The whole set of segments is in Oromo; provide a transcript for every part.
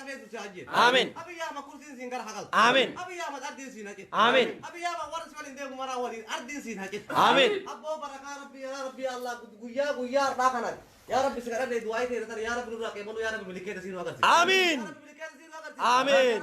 الله فيك تساجد آمين أبي يا ما كرسي سينكر حقل آمين أبي يا ما أردين سينك آمين أبي يا ما ورث ولين ديك مرا ولين أردين سينك آمين أبو بركة ربي يا ربي الله قويا راكنا يا ربي سكرنا لي دعائي تيرا يا رب نورك يملو يا رب ملكي تسين وقت آمين آمين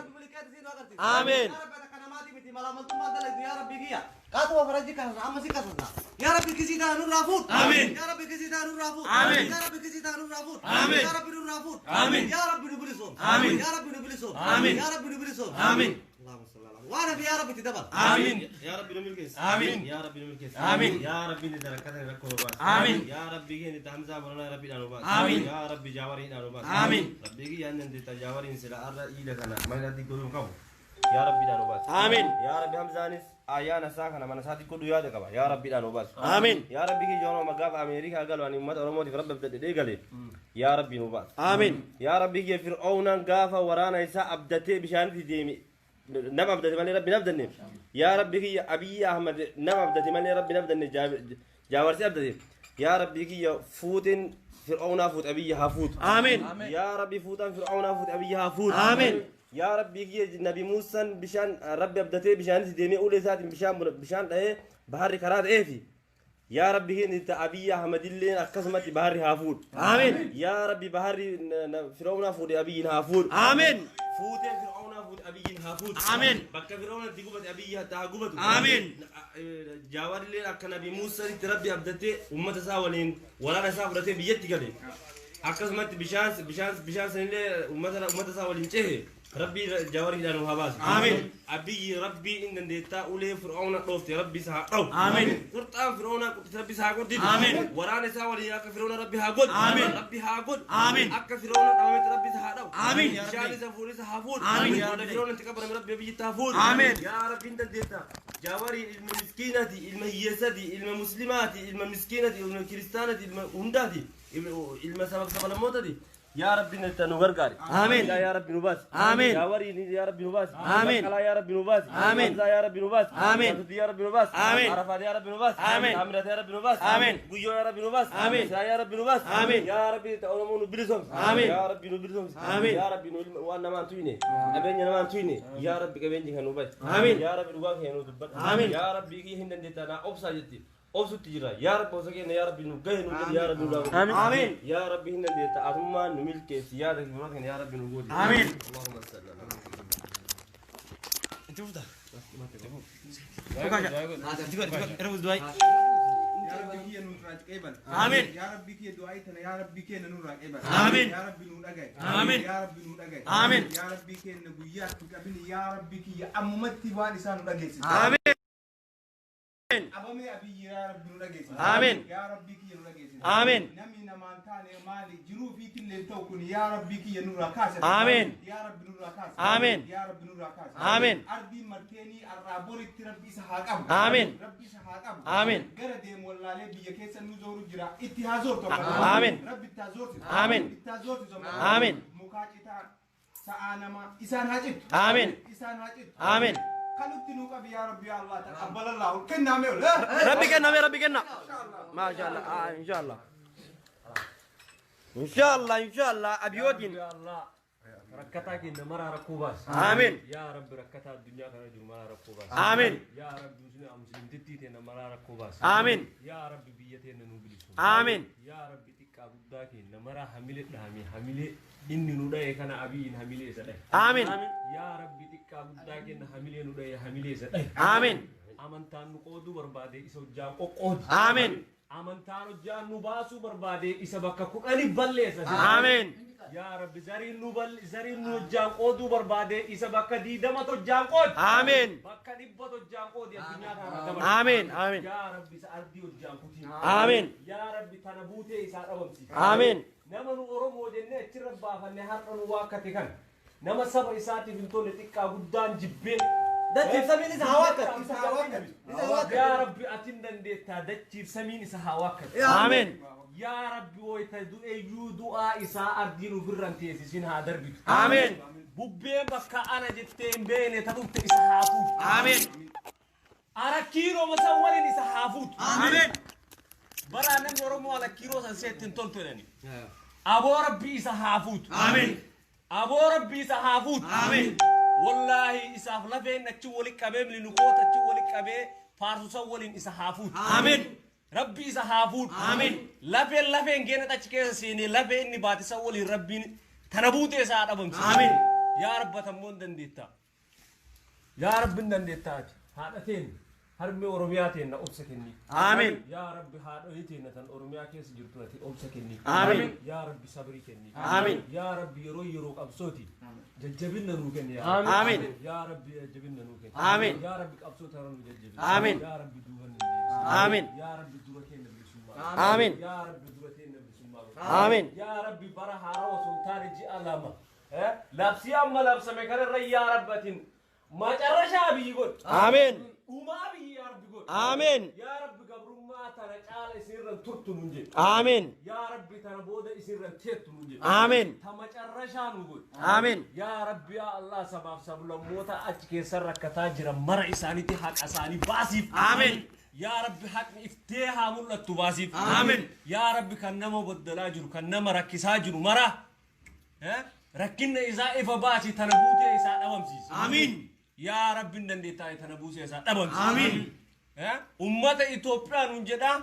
آمين يا رب أنا كنا ما تبي ملا ملتو ما دلك يا رب بيجيا كاتو فرجي كاسنا أما سي كاسنا يا رب كيسي دانو رافوت آمين يا رب كيسي دانو رافوت آمين يا رب كيسي دانو رافوت آمين يا رب نور رافوت آمين يا رب نبلسون آمين يا رب نبلسون آمين يا رب نبلسون آمين اللهم صل على وانا في يا رب تدبر آمين يا رب نملكس آمين يا رب نملكس آمين يا رب ندركنا ركوبا آمين يا رب جيني تحمزة برنا ربي نانوبا آمين يا رب جاورين نانوبا آمين ربي جي أن أنت تجاورين سلا أرى إلى كنا ما يلدي كلهم كم يا رب نانوبا آمين يا رب همزانيس آيانا ساكنا من ساتي كل ياد كبا يا رب نانوبا آمين يا رب جي جونا مجاب أمريكا قالوا أن أمة أرمودي رب بدأ قالي يا رب نوبا آمين يا رب جي فرعون قافا ورانا يسا أبدتي بشان في ديمي نم أبدتي مالي ربي نبدأني يا ربي هي أبي أحمد نم أبدتي مالي ربي نبدأني جاورتي أبدتي يا ربي هي فوتن فرعون فوت أبي هافوت آمين يا ربي فوتن فرعون فوت أبي هافوت آمين يا ربي هي نبي موسى بشان ربي أبدتي بشان ديمي أولي سات بشان إيه بحر كرات إيه في يا ربي هي أنت أبي أحمد اللي أقسمت بحر هافوت آمين يا ربي بحر فرعون فوت أبي هافوت آمين فوت فرعون فوت أبي هافوت آمين بك فرعون تجوبت أبي تهجوبت آمين جوار اللي أكن نبي موسى تربي أبدته أمة ساولين ولا نسافرته بيجتي كله أقسمت بشان سنة أمة ساولين شيء ربي جواري دانو هباس آمين أبي ربي إن ديتا أولي فرعون روفت ربي سها آمين قرطان فرعون ربي سها قد آمين ورانا ساولين أك فرعون ربي هاقد آمين ربي هاقد آمين أك فرعون قامت ربي سها آمين شاني سفوري سهافود آمين يا رب فرعون تكبر ربي بيجي تهافود آمين يا رب إن ديتا جواري المسكينة المهيسة المسلمات المسكينة الكريستانة المهندة المسبب الموتة يا رب نتنوغرغاري آمين يا رب نباس آمين يا وري يا رب نباس آمين يا رب نباس آمين يا رب نباس آمين يا رب نباس آمين عرفات يا رب نباس آمين عمرة يا رب نباس آمين بيو يا رب نباس آمين يا رب نباس آمين يا رب تعلمون بلسم آمين يا رب نبلسم آمين يا رب وانا ما تويني أبين أنا ما تويني يا رب كبين جهة نباس آمين يا رب نباس هي نودبت آمين يا رب بيجي هندن ديتنا أبصا جتي أبصو تجرا يا رب وسكين يا رب نوجه نوجه يا رب نوجه آمين يا رب هندن ديتا أتوما نميل كيسيادة كمان يا رب نوجه آمين اللهم صل على أنت وده روز دواي يا ربي كي نورك قبل آمين يا ربي كي دعائتنا يا ربي كي نورك قبل آمين يا ربي نور أجاي آمين يا ربي نور أجاي آمين يا ربي كي نبيات قبل يا ربي كي أمتي وان إنسان نور أجاي آمين أبامي أبي يا ربي نور أجاي آمين يا ربي كي نور أجاي آمين نمي نمان تاني مالي جنو في كل توكن يا ربي كي نور كاس آمين يا ربي نور كاس آمين يا ربي نور كاس آمين أرضي مرتيني الرابوري تربي سحاق أب آمين ربي سحاق أب آمين قردي مولا بيا كيس نزور جرا اتهازور تو آمين ربي تازور آمين تازور آمين مكاجتا سانما إسان هاجت آمين إسان هاجت آمين قالوا تنوك يا ربي الله تقبل الله كنا ميول ربي كنا ربي كنا ما شاء الله إن شاء الله إن شاء الله إن شاء الله أبي ودين يا الله ركتاك إن مرة ركوباس آمين يا رب ركتا الدنيا كنا جل مرة ركوباس آمين يا رب مسلم تتيت إن مرة ركوباس آمين يا رب بيتين نوبلسون آمين يا رب تك أبداك إن مرة حملت حملة إني نوداي كنا أبي إن حملة سده آمين يا رب تك أبداك إن حملة نوداي حملة سده آمين أمانتان نقودو بربادة إسوجام قود آمين أمانتان جان نباسو بربادة إسبكك كوني بلّيس آمين يا رب زرين نوجان قودو بربادة إسبكك ديدما تجان قود آمين بكك ديبا تجان قود يا دنيا آمين آمين يا رب سأردي وجان قوتي آمين يا رب تنبوتي إسار أبمسي آمين نمن أورمو جنة تربى فنهار نواكتي كان نما سبع إساتي بنتولي تكا قدان جبين ده تسمين إذا هواكت يا رب أتندن ديتا دتشير سمين إسهاواك آمين يا رب ويتدو أيودو إسا أردين وفرنتي سين هادر بيت آمين بوبين بكا أنا جتين بين تدوت إسهافوت آمين أنا كيرو مسوالين إسهافوت آمين برا نم ورمو على كيرو سنسيت تنتون تلني أبو ربي إسهافوت آمين أبو ربي سحافوت آمين والله إساف لفين نتشولك كبيم لنقوط تشولك كبيم فارسو سولين إسحافوت آمين ربي سحافوت آمين لفين جينا تشكي سيني لفين نبات سولي ربي تنبوت إساعد أبم آمين يا رب تمون دنديتا يا رب دنديتا هذا تين هرمي أورمياتين أبسكني آمين يا رب هذا هيتين تن أورميا كيس جرتونتي أبسكني آمين يا رب صبري كني آمين يا رب يروق أبسوتي ججبنا نوكن يا آمين يا رب ججبنا نوكن آمين يا رب أبسوت هرم ججب آمين يا رب دوهن آمين يا رب دوكين بسمة آمين يا رب دوكين بسمة آمين يا رب برا هارا وسلطان جي ألامة لابسي أما لابس مكان الري يا رب تين ما ترشا بيقول آمين وما بي يا رب يقول آمين يا رب قبر ما تنجعل يصير ترت منجي آمين يا رب تنبود يصير تيت منجي آمين تما ترشا نقول آمين يا رب يا الله سبب سبب موتا أتكي سرك تاجر مرء إساني تحق أساني باسيف آمين يا رب حق افتيها ملة تباسيف آمين يا رب كنما بدلاجر كنما ركساجر مرة ركنا إذا إفباتي تنبوتي إسا أمامسيس آمين يا رب نديتا تنبوتي إسا أمامسيس آمين أمة إثيوبيا نجدا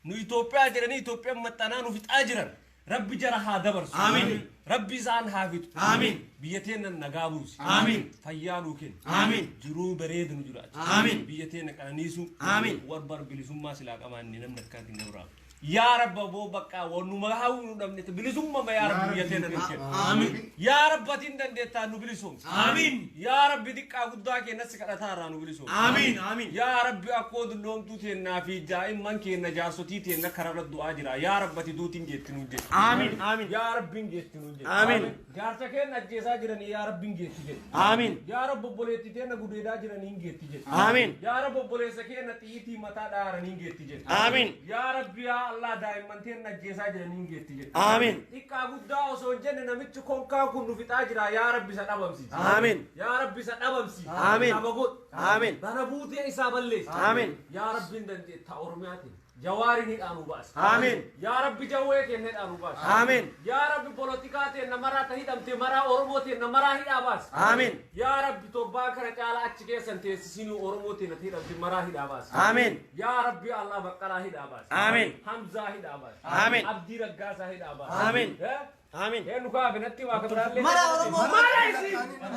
نو إثيوبيا جرني إثيوبيا متنا نفت أجرا رب جرها دبرس آمين رب زان حافظ آمين بيتنا النجابوس آمين فيانوكن آمين جرو بريد نجرا آمين بيتنا كنيسو آمين وربر بلسوم ما سلاك أمان نمت كاتين دبرا يا رب أبو بكا ونما هاو نمت بلسوم ما يا رب بيتنا نكين آمين يا رب تندن دتا نبلسوم آمين يا رب ديك أقودا كناس كرتها نبلسوم آمين آمين يا رب أقود اللوم توتينا في جائم من كنا جاسوتي تينا كرر الدعاء جرا يا رب تدوتين جتنوجي آمين آمين يا رب جتنوجي آمين جارتا كنا جيسا جراني يا رب جتنوجي آمين يا رب بوليتي تينا غوديدا جراني جتنوجي آمين يا رب بوليسا كنا تيتي متا داراني جتنوجي آمين يا رب يا الله دائما تينا جيسا جراني جتنوجي آمين إكا غودا وسونجن نمتش كونكا كنو في تاجرا يا رب سنابمسي آمين يا رب سنابمسي آمين. أبغوت آمين أنا بوتي إسحاق الليل آمين يا رب ندن تأورمياتي جواري نيدانو باس آمين يا رب جوّيك نيدانو باس آمين يا رب بوليتيكاتي نمرا تهيدمتي مرا أورموتي نمرا هيدا باس آمين يا رب توبا كرتالا أتشكي سنتي سينو أورموتي نتهيدمتي مرا هيدا باس آمين يا رب يا الله بقرا هيدا باس آمين. حمزة هيدا باس آمين. عبدي رقاصة هيدا باس آمين. ها آمين هي نكا بنتي واكبرالي مرا أورمو. مرا يسي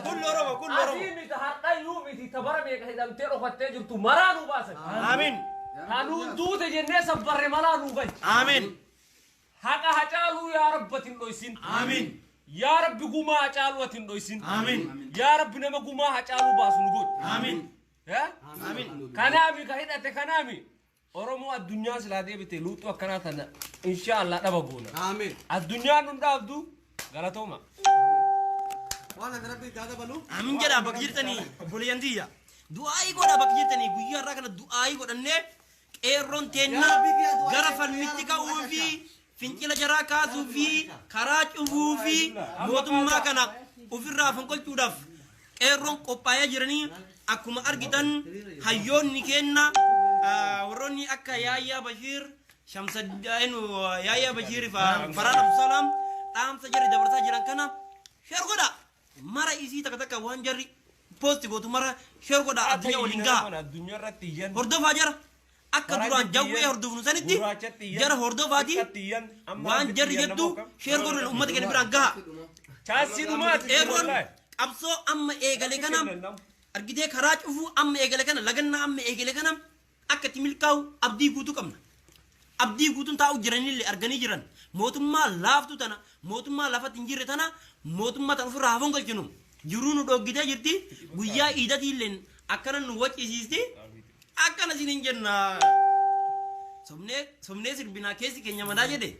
كل ربا كل ربا أسيمي تحقا يومي تبرا بيك هيدمتي رفتي جرتو مرا نو باس آمين هنون دوت جنة سبر مرا نو باس آمين حقا هجالو يا رب تندويسين آمين يا رب قوما هجالو تندويسين آمين يا رب نما قوما هجالو باس نقول آمين ها آمين كنامي كهيدا تكنامي أورمو الدنيا سلادي بتلوتو كناتنا إن شاء الله نبغونا آمين الدنيا نندابدو غلطوما وانا ربي هذا بلو آمين جدا بكجرتني بوليانديا دعائي قولا بكجرتني قويا راكنا دعائي قولا نه إيرون تينا غرف المتكا وفي فينكلا جراكا وفي كراج وفي موتما كنا وفي رافن كل تودف إيرون قبايا جرني أكما أرجتن هيون نكنا وروني أكا يا بشير شمس الدين ويا بشير فران أبو سلام تام سجري دبرتا جران كنا شرقدا مرا إيسي تكتك وانجري بوستي قوتو مرا شرقدا الدنيا ولينغا الدنيا رتيان هردو فاجر أكا دران جوي هردو فنسانيتي جر هردو فادي وان جري جدو شرقدا الأمة كان برانغا شاسي نمات إيرون أبسو أما إيغالي كنام أرجدي خراج أفو أما إيغالي كنا لغنا أما إيغالي كنام أكا تملكاو أبدي قوتو كمنا abdii guutuun taa'u jiranillee arganii jiran mootummaa laaftu tana mootummaa lafatti hin jirre tana mootummaa tan ofirraa hafoon galchinu jiruu nu dhoggitee jirti guyyaa iidatiilleen akkana nu waccisiisti akkana sin hin jenna sobnee sirbinaa keessi keenya madaa jedhe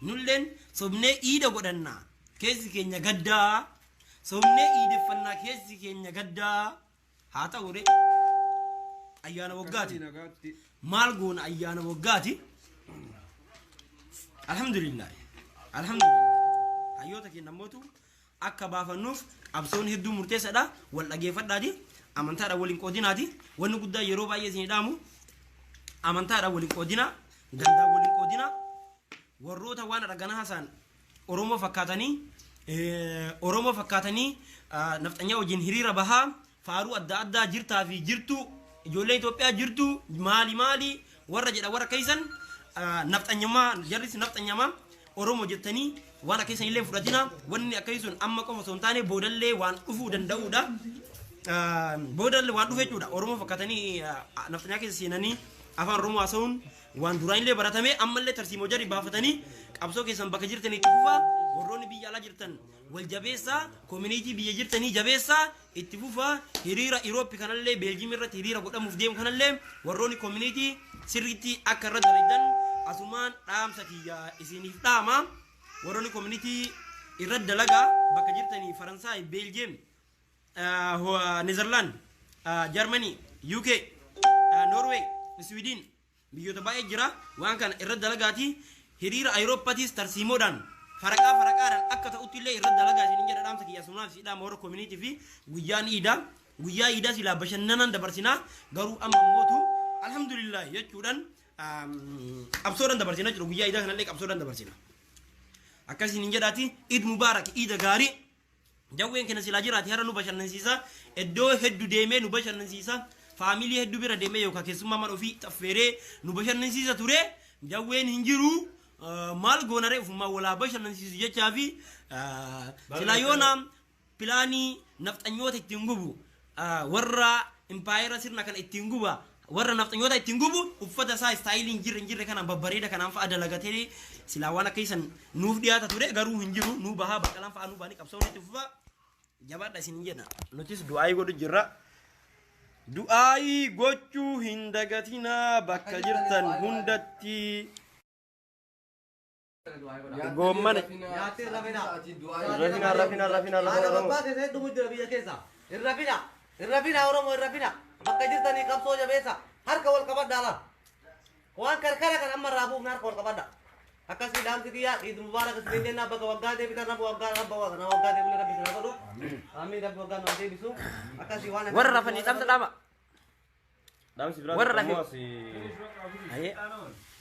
nulleen sobnee iida godhannaa keessi keenya gaddaa sobnee iideffannaa keessi keenya gaddaa haa ta'u ayyaana waggaati maal goona ayyaana waggaati alhamdulillah hayyoota keenya mootu akka baafannuuf qabsoon hedduu murteessaadha wal dhageeffadhaati amantaadha waliin qoodinaati wanni guddaa yeroo baay'ee isin dhaamu amantaadha waliin qoodinaa gandaa waliin qoodinaa warroota waan dhagana hasan oromoo fakkaatanii Oromoo fakkaatanii nafxanyaa wajjin hiriira bahaa faaruu adda addaa jirtaa fi jirtu ijoollee Itoophiyaa jirtu maali warra jedha warra keessan nafxanyamaa jarris nafxanyamaa Oromoo jettanii waan akka isan illee fudhatina wanni akka isun amma qofa osoo hin taane boodallee waan dhufuu danda'uudha. Boodallee waan dhufe jechuudha. Oromoo fakkaatanii nafxanyaa keessa seenanii afaan Oromoo haasa'uun waan duraan illee baratame ammallee tarsiimoo jarri baafatanii qabsoo keessan bakka jirtan itti fufaa warroonni biyya alaa jirtan wal jabeessaa community biyya jirtanii jabeessaa itti fufaa hiriira Iroopi kanallee Beeljiim irratti hiriira godhamuuf deemu kanallee warroonni community sirriitti akka irra dalagan asumaan dhaamsa kiyya isiniif dhaama warroonni community irra dalagaa bakka jirtanii Faransaay Beeljiim Netherland Germany UK Norway Sweden biyyoota baay'ee jira waan kana irra dalagaati hiriira Ayrooppatis tarsiimoodhaan faraqaadhaan akka ta'utti illee irra dalagaa isin jedha dhaamsa kiyya sunaaf si dhaama warra community fi guyyaa iidaa silaa bashannanan dabarsinaa garuu amma mootu alhamdulillah jechuudhaan qabsoodhaan dabarsina jiru guyyaa iidaa kanallee qabsoodhaan dabarsina akkasiin jedhaati iid mubaarak iida gaarii jawween keenya silaa jiraati har'a nu bashannansiisa iddoo hedduu deemee nu bashannansiisa faamilii hedduu bira deemee yookaan keessummaa mana ofii xaffeeree nu bashannansiisa ture jawween hin jiru maal goonaree ufummaa walaa bashannansiisu jechaa fi silaa yoona pilaanii nafxanyoota ittiin gubu warra impaayera sirna kana ittiin guba warra nafxanyoota ittiin gubu uffata isaa istaayiliin jirre kanaan babbareeda kanaan fa'a dalagatee silaa waan akka isan nuuf dhiyaata ture garuu hin jiru nuu bahaa baqqalaan fa'a nuu baanii qabsoon itti fufa jabaadha isin jedha nutis du'aayii godhu jirra. Du'aayii gochuu hin dagatinaa bakka jirtan hundatti goommane Irrafina Oromoo irrafina bakka jirtanii qabsoo jabeessa harka wal qabadhaa la waan karkara kan amma raabuuf harka wal qabadha akkasii dhaamsi kiyyaa iid mubaarak isin jennaa bakka waggaa deebitan rabbi waggaa deebilee rabbi sana godhu amiin rabbi waggaa nama deebisu akkasii waan warra rafanii dhamsa dhama dhaamsi biraa warra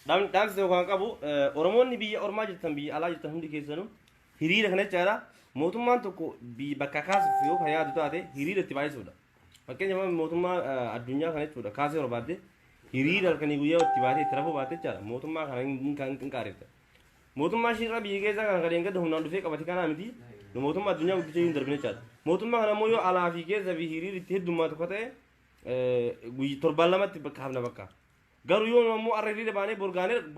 dhaamsi tokko kan qabu Oromoonni biyya ormaa jirtan biyya alaa jirtan hundi keessanuu hiriira kana jechaadha mootummaan tokko bakka kaasuuf yoo kan yaadu taate hiriira itti baay'isuudha. Fakkeenyaaf mootummaa addunyaa kana jechuudha kaasee barbaadde hiriira halkanii guyyaa itti baatee itti rafuu baatte jechaadha mootummaa kana hin qaareetta. Mootummaa shirra biyya keessaa kan kadheen gadda humnaan dhufee qabate kanaa miti mootummaa addunyaa guddisee hin darbine jechaadha. Mootummaa kana immoo yoo alaa fi keessa fi hiriirri itti heddummaatu akka ta'e torbaan lamatti bakka hafna bakka. Garuu yoo ammoo arra hiriira baanee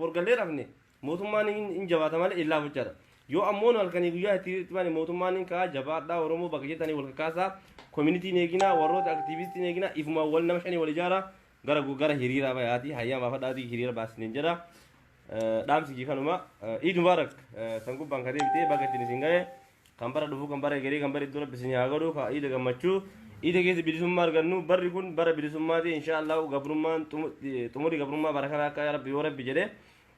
borgallee rafne mootummaan hin jabaata malee illaa jechaadha. Yoo ammoo halkanii guyyaa itti baane mootummaan hin kaa jabaadhaa Oromoo bakka jirtanii wal kakaasaa community eegina warroota activistii eegina ifuma wal nama shanii wal ijaara gara hiriira bayaati hayyaa maafadhaati hiriira baasiniin jedha dhaamsi kanuma iid mubaarak san gubbaan kadee bitee bakka ittiin isin ga'e kan bara dhufuu kan bara egeree kan bara iddoo rabbisin haa godhu ka iida gammachuu iida keessa bilisummaa argannu barri kun bara bilisummaati inshaallahu gabrummaan xumuri gabrummaa bara kana akka rabbi yoo rabbi jedhe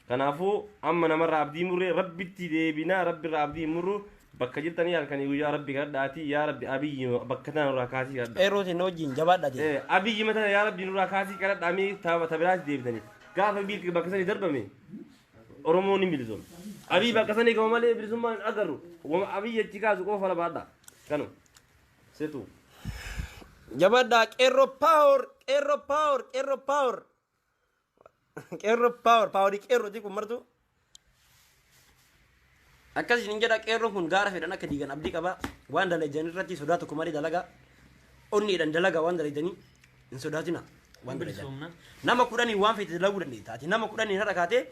kanaafuu amma namarraa abdii murree rabbitti deebinaa rabbirraa abdii murru bakka jirtanii halkanii guyyaa rabbi kadhaati yaa rabbi abiyyi bakka tana nurraa kaasii kadha eerootiin wajjin jabaadha jedhe abiyyi mata yaa rabbi nurraa kaasii kadhadhaamii tabiraati deebitanii gaafa biilki bakka sanii darbame Oromoon hin bilisoom abiyyi bakka sanii gama malee bilisummaa hin agarru abiyyi achi kaasu qofa labaadha kanu seetu jabaadha qeerroo power power qeerrooti kun martu akkas isin jedha qeerroon kun gaara fedhan akka diigan abdii qaba waan dalajan irratti sodaa tokko malee dalaga onniidhan dalaga waan dalajanii hin sodaatina waan dalajan nama kudhanii waan feete dalaguu dandeetta ati nama kudhanii irra kaatee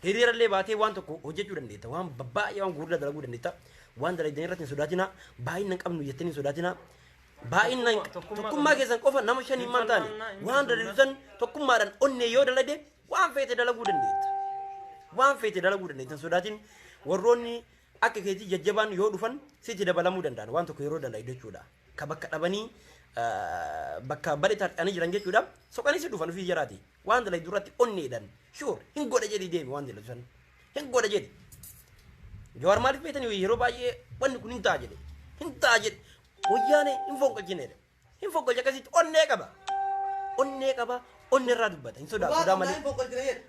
hiriirallee baatee waan tokko hojjechuu dandeetta waan baay'ee waan gurguddaa dalaguu dandeetta waan dalajan irratti hin sodaatina baay'inaan qabnu jettanii hin sodaatina baay'inaan tokkummaa keessan qofa nama shanii maan taane waan dalagusan tokkummaadhaan onnee yoo dalade waan feete dalaguu dandeetta sodaatin warroonni akka keetii jajjabaan yoo dhufan sitti dabalamuu danda'an waan tokko yeroo dalagu jechuudha ka bakka dhabanii bakka badhe tarxanii jiran jechuudha soqanii si dhufan ofii jiraati waan dalagu duratti onneedhaan shuur hin godha jedhi deemi waan dalagusan hin godha jedhi Jawaar maaliif beetanii yeroo baay'ee wanni kun hin ta'a jedhe wayyaane hin fonqolchine akkasitti onnee qaba onnee irraa dubbata hin sodaa malee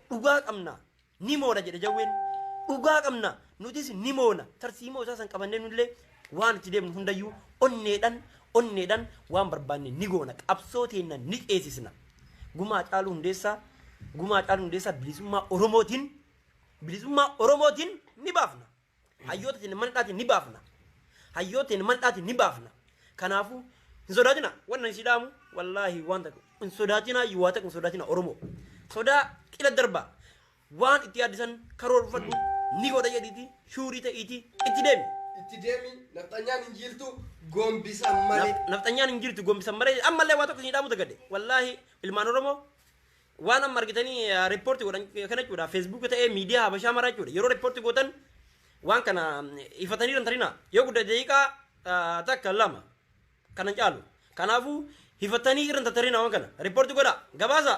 dhugaa qabna ni mooda jedhe jawween dhugaa qabna nutis ni moona tarsiimoo isaa san qabannee nullee waan itti deemnu hundayyuu onneedhaan waan barbaanne ni goona qabsoo teenna ni ceesisna gumaa caaluu hundeessaa bilisummaa oromootiin ni baafna hayyoota teenya mandhaatiin ni baafna kanaafuu hin sodaatina wannan si dhaamu wallaahi waan takka hin sodaatina yoo takka hin sodaatina oromoo sodaa qila darba waan itti yaaddisan karoorfadhu ni godha jedhiiti shuurii ta'iiti itti deemi nafxanyaan hin jirtu gombisan malee nafxanyaan hin jirtu gombisan malee ammallee waa tokko isin dhaamu tagadde wallaahi ilmaan oromoo waan amma argitanii riippoortii godhan kana jechuudha feesbuuk ta'ee miidiyaa habashaa maraa jechuudha yeroo riippoortii gootan waan kana ifatanii rantarina yoo guddaa daqiiqaa takka lama kanan caalu kanaafuu hifatanii irran tatarina waan kana riippoortii godha gabaasa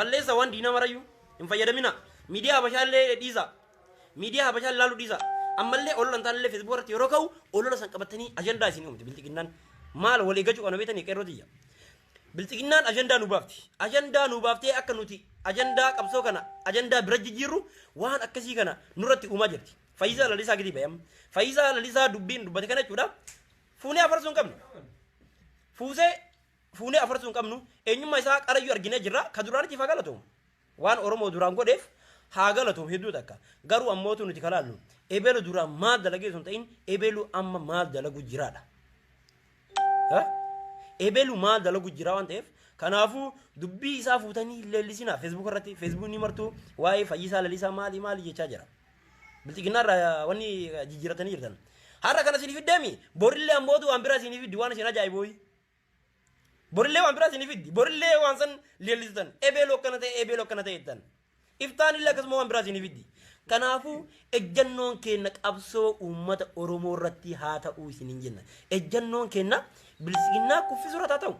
balleessa waan diinaa marayyuu hin fayyadamina miidiyaa habashaallee dhiisa miidiyaa habashaa laalu dhiisa ammallee olola hin taanellee feesbuuk irratti yeroo ka'u olola san qabatanii ajandaa isin uumte bilxiqinnaan maal walii gachuu kana beetanii qeerrootiyya bilxiqinnaan ajandaa nu baaftee akka nuti ajandaa qabsoo kana ajandaa bira jijjiirru waan akkasii kana nurratti uumaa jirti fayyisaa lalisaa gidi bayam fayyisaa lalisaa dubbiin dubbate kana jechuudha fuunee afarsuu hin qabnu fuunee afarsuu hin qabnu eenyummaa isaa qarayyuu arginee jirra ka duraanitti haa galatoom waan oromoo duraan godheef haa galatoom hedduu takka garuu ammootu nuti kalaallu ebeelu duraan maal dalagee sun ta'in ebeelu amma maal dalagu jiraadha ebeelu maal dalagu jira waan ta'eef kanaafuu dubbii isaa fuutanii leellisina feesbuuk irratti feesbuuk ni martuu waa'ee fayyisaa lalisaa maali jechaa jira bilxiginnaarraa wanni jijjiiratanii jirtan har'a kana isinii fiddeemi borillee ammootu waan biraa isinii fiddi waan isin ajaa'ibooyi borillee waan biraa isinii fiddi borillee waan san leellisitan ebeeloo akkana ta'e jettan iftaanillee akkasuma waan biraa isinii fiddi kanaafuu ejjannoon keenna qabsoo uummata oromoo irratti haa ta'uu isiniin jenna ejjannoon keenna bilisiginnaa kuffisuu irratti haa ta'u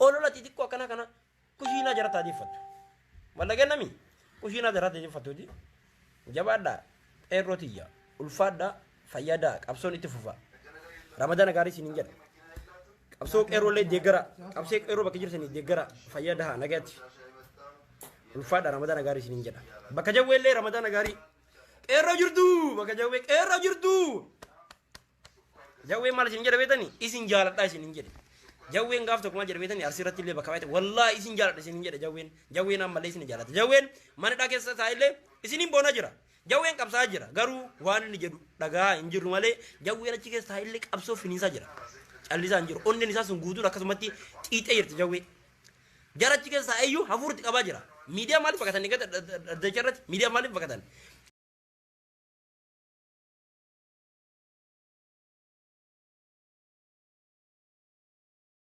olola xixiqqoo akkana kana kushiinaa jara taajeffattu mallagennami kushiinaa jara taajeffattuuti jabaadhaa qeerrootiyya ulfaadhaa fayyadaa qabsoon itti fufa ramadana gaarii isiniin jedha qabsoo qeerroolee deeggara qabsee qeerroo bakka jirtanii deeggara fayyadaa nagaatti ulfaadhaa ramadana gaarii isiniin jedha bakka jawweellee ramadana gaarii qeerroo jirtu bakka jawwee qeerroo jirtu jawwee maal isin jedha beetanii isin jaaladhaa isiniin jedhe jawween gaaf tokko maal jedha beetanii arsirratti illee bakka baay'ate wallaahi isin jaaladha isiniin jedhe jawween ammallee isin jaalata jawween manadhaa keessa taa'illee isiniin boona jira jawween qabsaa jira garuu waan inni jedhu dhagaa hin jirru malee jawween achi keessa taa'illee qabsoo finiisaa jira callisaa hin jiru onneen isaa sun guutuun akkasumatti xiixee jirti jawwee jara achi keessa taa'eyyuu hafuurti qabaa jira miidiyaa maaliif baqatan dacharratti miidiyaa maaliif baqatan